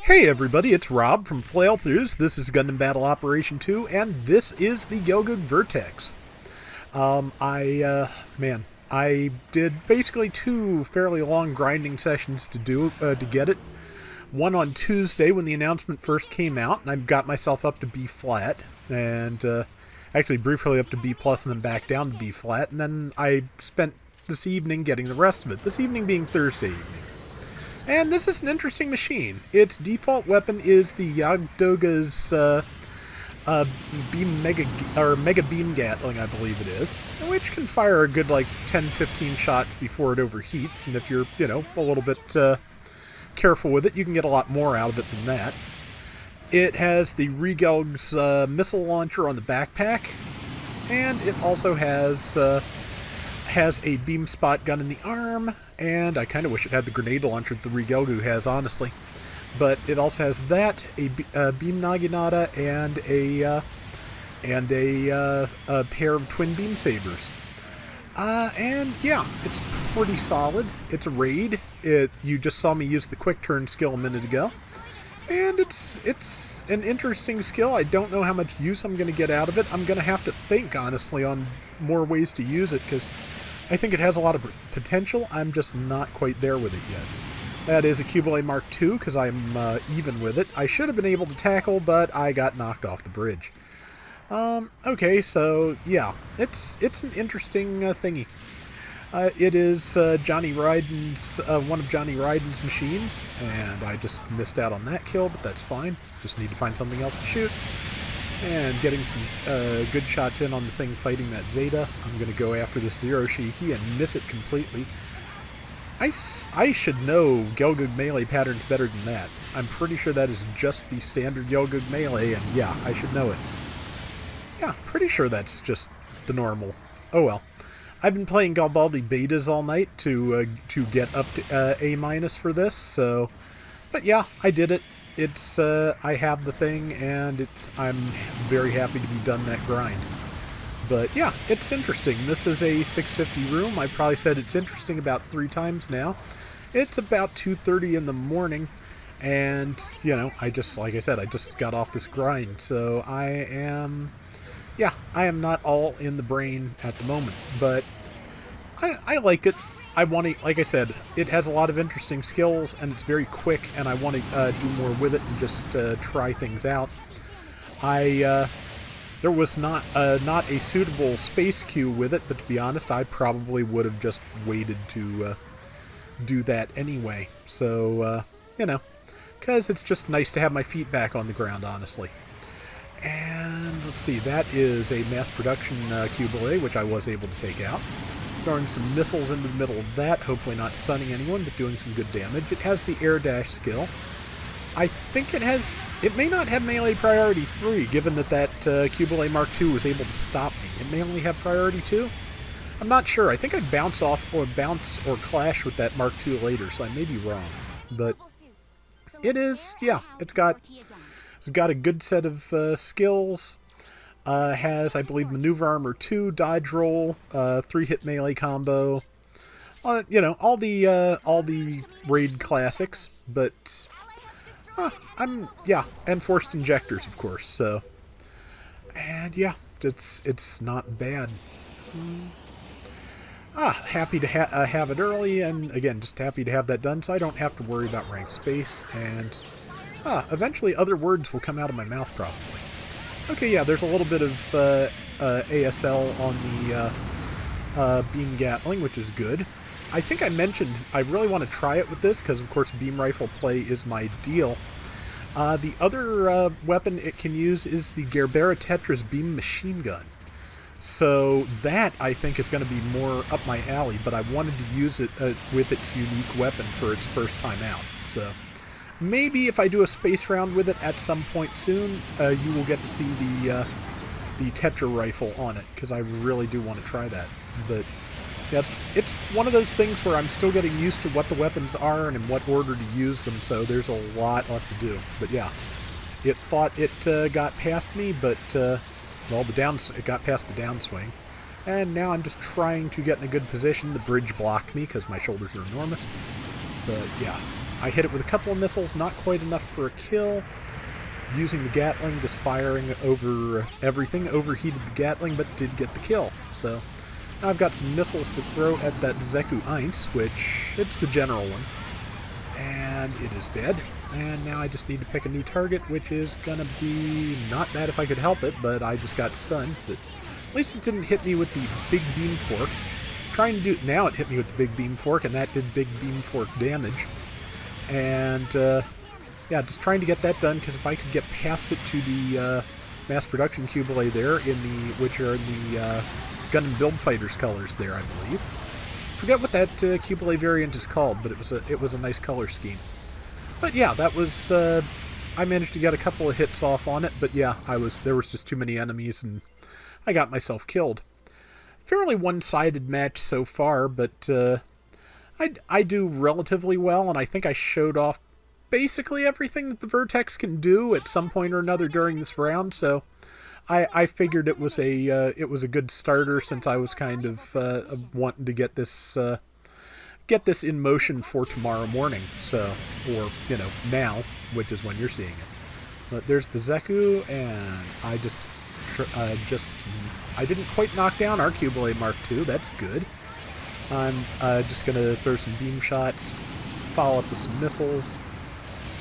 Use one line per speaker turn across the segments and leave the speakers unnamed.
Hey everybody, it's Rob from Flailthroughs. This is Gundam Battle Operation 2, and this is the Gelgoog Vertex. I did basically two fairly long grinding sessions to get it. One on Tuesday when the announcement first came out, and I got myself up to B flat, and actually briefly up to B plus, and then back down to B flat, and then I spent this evening getting the rest of it. This evening being Thursday evening. And this is an interesting machine. Its default weapon is the Yagdoga's Mega Beam Gatling, I believe it is, which can fire a good like 10-15 shots before it overheats. And if you're, a little bit careful with it, you can get a lot more out of it than that. It has the Gelgoog's missile launcher on the backpack, and it also has a beam spot gun in the arm, and I kind of wish it had the grenade launcher that the Gelgoog has, honestly. But it also has that, a beam naginata, and a pair of twin beam sabers. And yeah, it's pretty solid. It's a raid. You just saw me use the quick turn skill a minute ago, and it's an interesting skill. I don't know how much use I'm going to get out of it. I'm going to have to think, honestly, on more ways to use it, because I think it has a lot of potential. I'm just not quite there with it yet. That is a Cubile Mark II, because I'm even with it. I should have been able to tackle, but I got knocked off the bridge. Okay, so yeah, it's an interesting thingy. It is Johnny Ryden's one of Johnny Ryden's machines, and I just missed out on that kill, but that's fine. Just need to find something else to shoot. And getting some good shots in on the thing fighting that Zeta. I'm going to go after this Zero Shiki and miss it completely. I should know Gelgoog melee patterns better than that. I'm pretty sure that is just the standard Gelgoog melee, and yeah, I should know it. Yeah, pretty sure that's just the normal. Oh well. I've been playing Garibaldi betas all night to get up to A- for this, so... But yeah, I did it. It's, I have the thing, and I'm very happy to be done that grind. But yeah, it's interesting. This is a 650 room. I probably said it's interesting about 3 times now. It's about 2:30 in the morning, and, like I said, I just got off this grind, so I am not all in the brain at the moment, but I like it. I want to, like I said, it has a lot of interesting skills, and it's very quick, and I want to do more with it and just try things out. There was not a suitable space queue with it, but to be honest, I probably would have just waited to do that anyway. So, because it's just nice to have my feet back on the ground, honestly. And let's see, that is a mass production Cubile, which I was able to take out. Throwing some missiles into the middle of that, hopefully not stunning anyone, but doing some good damage. It has the air dash skill. I think it may not have melee priority 3, given that Cubile Mark II was able to stop me. It may only have priority 2? I'm not sure. I think I'd bounce or clash with that Mark II later, so I may be wrong. But it is, yeah, it's got a good set of skills. Has, I believe, Maneuver Armor 2, Dodge Roll, 3-hit melee combo. All the raid classics, but and forced injectors, of course. So, and yeah, it's not bad. Happy to have it early, and again, just happy to have that done, so I don't have to worry about rank space. And eventually, other words will come out of my mouth, probably. Okay, yeah, there's a little bit of ASL on the Beam Gatling, which is good. I think I mentioned I really want to try it with this, because of course beam rifle play is my deal. The other weapon it can use is the Gerbera Tetra's Beam Machine Gun. So that, I think, is going to be more up my alley, but I wanted to use it with its unique weapon for its first time out, so... Maybe if I do a space round with it at some point soon, you will get to see the Tetra rifle on it, because I really do want to try that. But it's one of those things where I'm still getting used to what the weapons are and in what order to use them, so there's a lot left to do. But yeah, it thought it got past me, but it got past the downswing. And now I'm just trying to get in a good position. The bridge blocked me because my shoulders are enormous. But yeah, I hit it with a couple of missiles, not quite enough for a kill. Using the Gatling, just firing over everything. Overheated the Gatling, but did get the kill. So now I've got some missiles to throw at that Zeku 1, which it's the general one. And it is dead. And now I just need to pick a new target, which is going to be not bad if I could help it, but I just got stunned. But at least it didn't hit me with the big beam fork. Trying to do now it hit me with the big beam fork, and that did big beam fork damage. And yeah, just trying to get that done, because if I could get past it to the mass production Cubile there, which are the Gundam Build Fighters colors there, I believe. Forget what that Cubile variant is called, but it was a nice color scheme. But yeah, that was I managed to get a couple of hits off on it, but yeah, there was just too many enemies, and I got myself killed. Fairly one-sided match so far, but I do relatively well, and I think I showed off basically everything that the Vertex can do at some point or another during this round, so I figured it was a good starter, since I was kind of wanting to get this in motion for tomorrow morning, so, or, you know, now, which is when you're seeing it. But there's the Zeku, and I didn't quite knock down our Cubile Mark II. That's good. I'm just going to throw some beam shots, follow up with some missiles,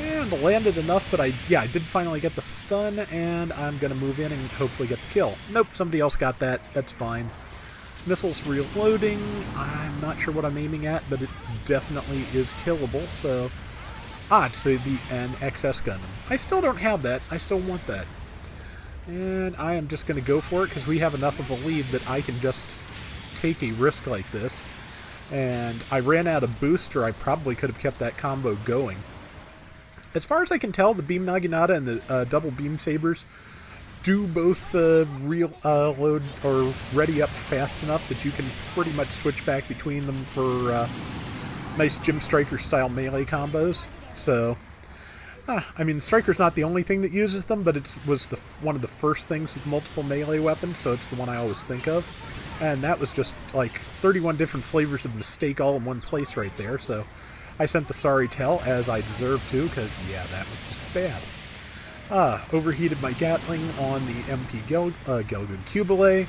and landed enough, but I did finally get the stun, and I'm going to move in and hopefully get the kill. Nope, somebody else got that. That's fine. Missiles reloading. I'm not sure what I'm aiming at, but it definitely is killable, so... it's an XS Gundam. I still don't have that. I still want that. And I am just going to go for it, because we have enough of a lead that I can just take a risk like this. And I ran out of boost, or I probably could have kept that combo going. As far as I can tell, the Beam Naginata and the double Beam Sabers do both load or ready up fast enough that you can pretty much switch back between them for nice Gym Striker style melee combos. So, I mean, the Striker's not the only thing that uses them, but it was one of the first things with multiple melee weapons, so it's the one I always think of. And that was just like 31 different flavors of mistake all in one place right there, so I sent the sorry tell, as I deserved to, because, yeah, that was just bad. Overheated my Gatling on the MP Gelgoog Cubile,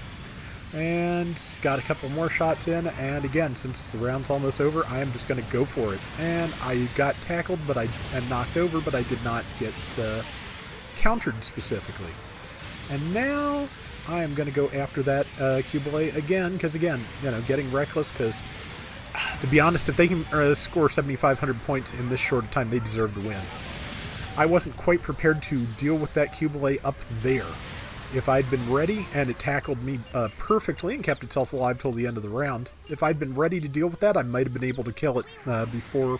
and got a couple more shots in, and again, since the round's almost over, I am just going to go for it. And I got tackled and knocked over, but I did not get countered specifically. And now I am going to go after that Cubile again, because again, you know, getting reckless, because to be honest, if they can score 7,500 points in this short time, they deserve to win. I wasn't quite prepared to deal with that Cubile up there. If I'd been ready, and it tackled me perfectly and kept itself alive till the end of the round, if I'd been ready to deal with that, I might have been able to kill it before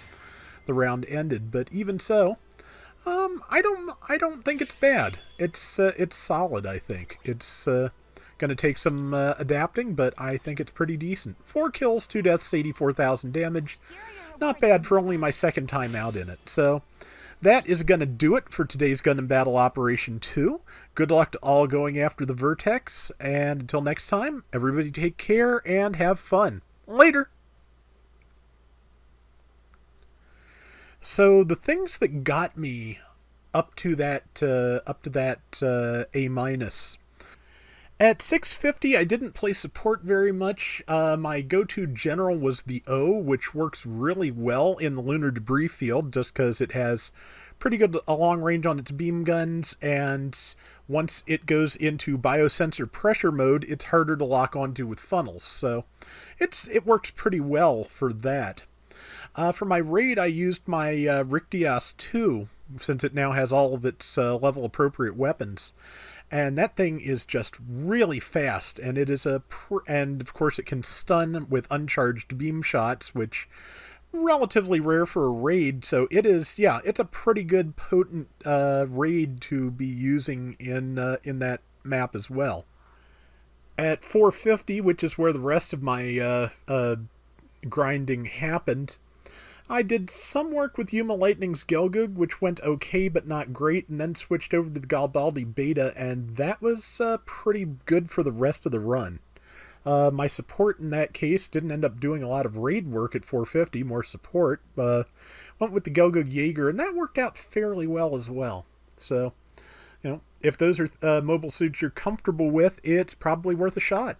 the round ended. But even so, I don't think it's bad. It's solid, I think. It's going to take some adapting, but I think it's pretty decent. 4 kills, 2 deaths, 84,000 damage. Not bad for only my second time out in it. So that is going to do it for today's Gundam Battle Operation 2. Good luck to all going after the Vertex, and until next time, everybody take care and have fun. Later! So the things that got me up to that A-. At 650, I didn't play support very much. My go-to general was the O, which works really well in the lunar debris field, just because it has pretty good long range on its beam guns, and once it goes into biosensor pressure mode, it's harder to lock onto with funnels. So it works pretty well for that. For my raid, I used my Richtias 2, since it now has all of its level-appropriate weapons. And that thing is just really fast, and it is and of course it can stun with uncharged beam shots, which relatively rare for a raid. So it is, yeah, it's a pretty good potent raid to be using in that map as well. At 450, which is where the rest of my grinding happened, I did some work with Yuma Lightning's Gelgoog, which went okay but not great, and then switched over to the Garibaldi Beta, and that was pretty good for the rest of the run. My support in that case didn't end up doing a lot of raid work at 450, more support, went with the Gelgoog Jaeger, and that worked out fairly well as well. So, if those are mobile suits you're comfortable with, it's probably worth a shot.